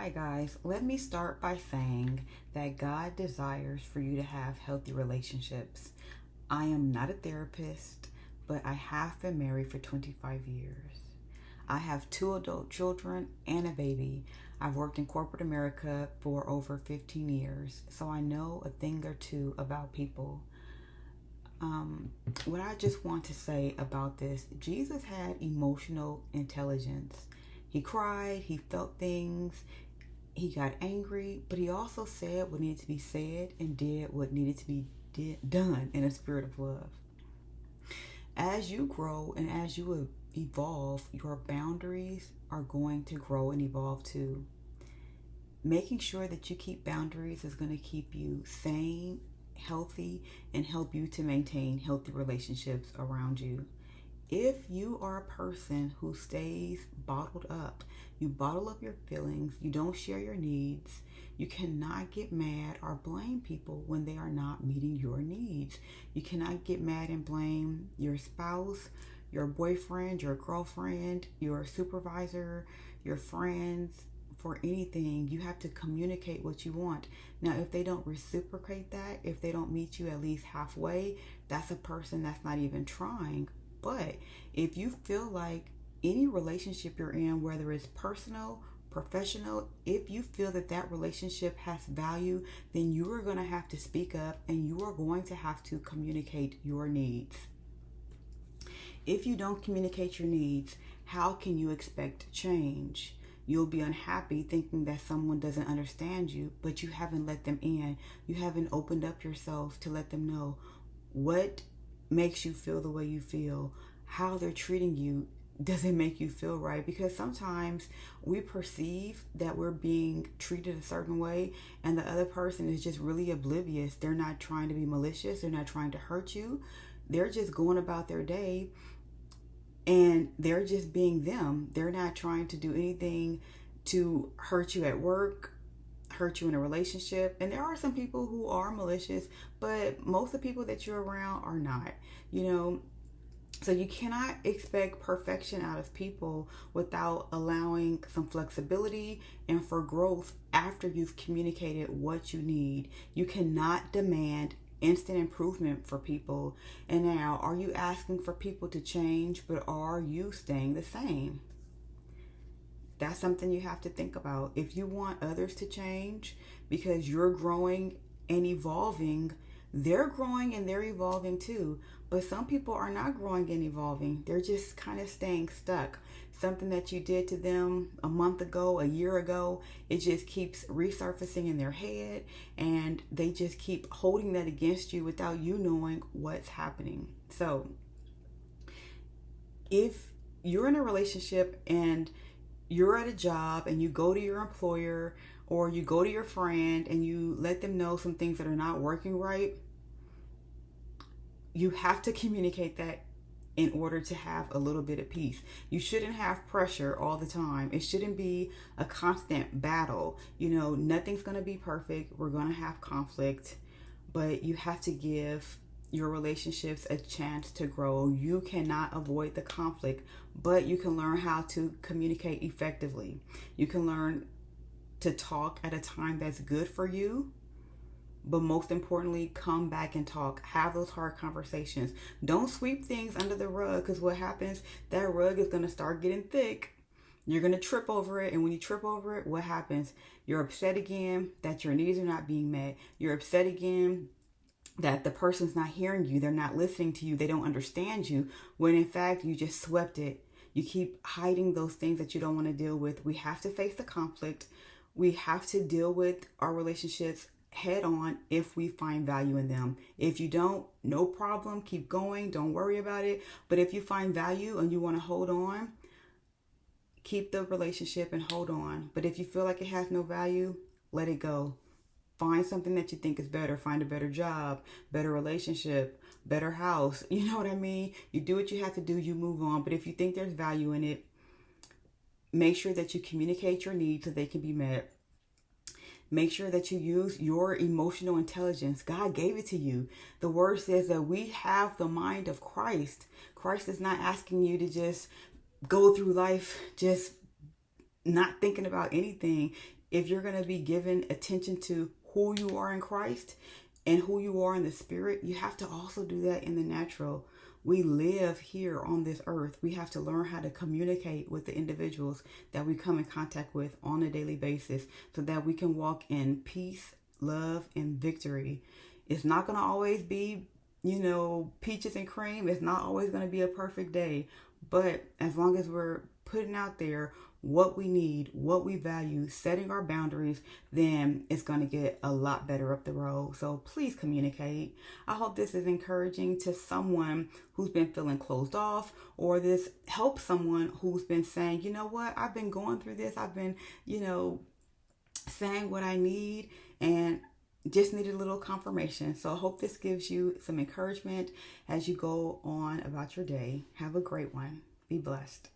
Hi guys, let me start by saying that God desires for you to have healthy relationships. I am not a therapist, but I have been married for 25 years. I have two adult children and a baby. I've worked in corporate America for over 15 years, so I know a thing or two about people. What I just want to say about this, Jesus had emotional intelligence. He cried, he felt things, he got angry, but he also said what needed to be said and did what needed to be done in a spirit of love. As you grow and as you evolve, your boundaries are going to grow and evolve too. Making sure that you keep boundaries is going to keep you sane, healthy, and help you to maintain healthy relationships around you. If you are a person who stays bottled up, you bottle up your feelings, you don't share your needs, you cannot get mad or blame people when they are not meeting your needs. You cannot get mad and blame your spouse, your boyfriend, your girlfriend, your supervisor, your friends for anything. You have to communicate what you want. Now, if they don't reciprocate that, if they don't meet you at least halfway, that's a person that's not even trying. But if you feel like any relationship you're in, whether it's personal, professional, if you feel that that relationship has value, then you are going to have to speak up and you are going to have to communicate your needs. If you don't communicate your needs, how can you expect change? You'll be unhappy thinking that someone doesn't understand you, but you haven't let them in. You haven't opened up yourself to let them know what makes you feel the way you feel, how they're treating you doesn't make you feel right, because sometimes we perceive that we're being treated a certain way and the other person is just really oblivious. They're not trying to be malicious, they're not trying to hurt you, they're just going about their day and they're just being them. They're not trying to do anything to hurt you at work, hurt you in a relationship. And there are some people who are malicious, but most of the people that you're around are not, so you cannot expect perfection out of people without allowing some flexibility and for growth after you've communicated what you need. You cannot demand instant improvement for people. And now, are you asking for people to change, but are you staying the same? That's something you have to think about. If you want others to change because you're growing and evolving, they're growing and they're evolving too. But some people are not growing and evolving. They're just kind of staying stuck. Something that you did to them a month ago, a year ago, it just keeps resurfacing in their head and they just keep holding that against you without you knowing what's happening. So if you're in a relationship and you're at a job and you go to your employer or you go to your friend and you let them know some things that are not working right, you have to communicate that in order to have a little bit of peace. You shouldn't have pressure all the time. It shouldn't be a constant battle. Nothing's going to be perfect. We're going to have conflict, but you have to give your relationships a chance to grow. You cannot avoid the conflict, but you can learn how to communicate effectively. You can learn to talk at a time that's good for you, but most importantly, come back and talk. Have those hard conversations. Don't sweep things under the rug, because what happens, that rug is going to start getting thick. You're going to trip over it, and when you trip over it, what happens? You're upset again that your needs are not being met. You're upset again that the person's not hearing you, they're not listening to you, they don't understand you, when in fact you just swept it. You keep hiding those things that you don't want to deal with. We have to face the conflict. We have to deal with our relationships head on if we find value in them. If you don't, no problem, keep going, don't worry about it. But if you find value and you want to hold on, keep the relationship and hold on. But if you feel like it has no value, let it go. Find something that you think is better. Find a better job, better relationship, better house. You know what I mean? You do what you have to do, you move on. But if you think there's value in it, make sure that you communicate your needs so they can be met. Make sure that you use your emotional intelligence. God gave it to you. The word says that we have the mind of Christ. Christ is not asking you to just go through life just not thinking about anything. if you're going to be given attention to who you are in Christ and who you are in the spirit, you have to also do that in the natural. We live here on this earth. We have to learn how to communicate with the individuals that we come in contact with on a daily basis so that we can walk in peace, love, and victory. It's not going to always be, peaches and cream. It's not always going to be a perfect day. But as long as we're putting out there what we need, what we value, setting our boundaries, then it's going to get a lot better up the road. So please communicate. I hope this is encouraging to someone who's been feeling closed off, or this helps someone who's been saying, you know what, I've been going through this. I've been, saying what I need and just needed a little confirmation. So I hope this gives you some encouragement as you go on about your day. Have a great one. Be blessed.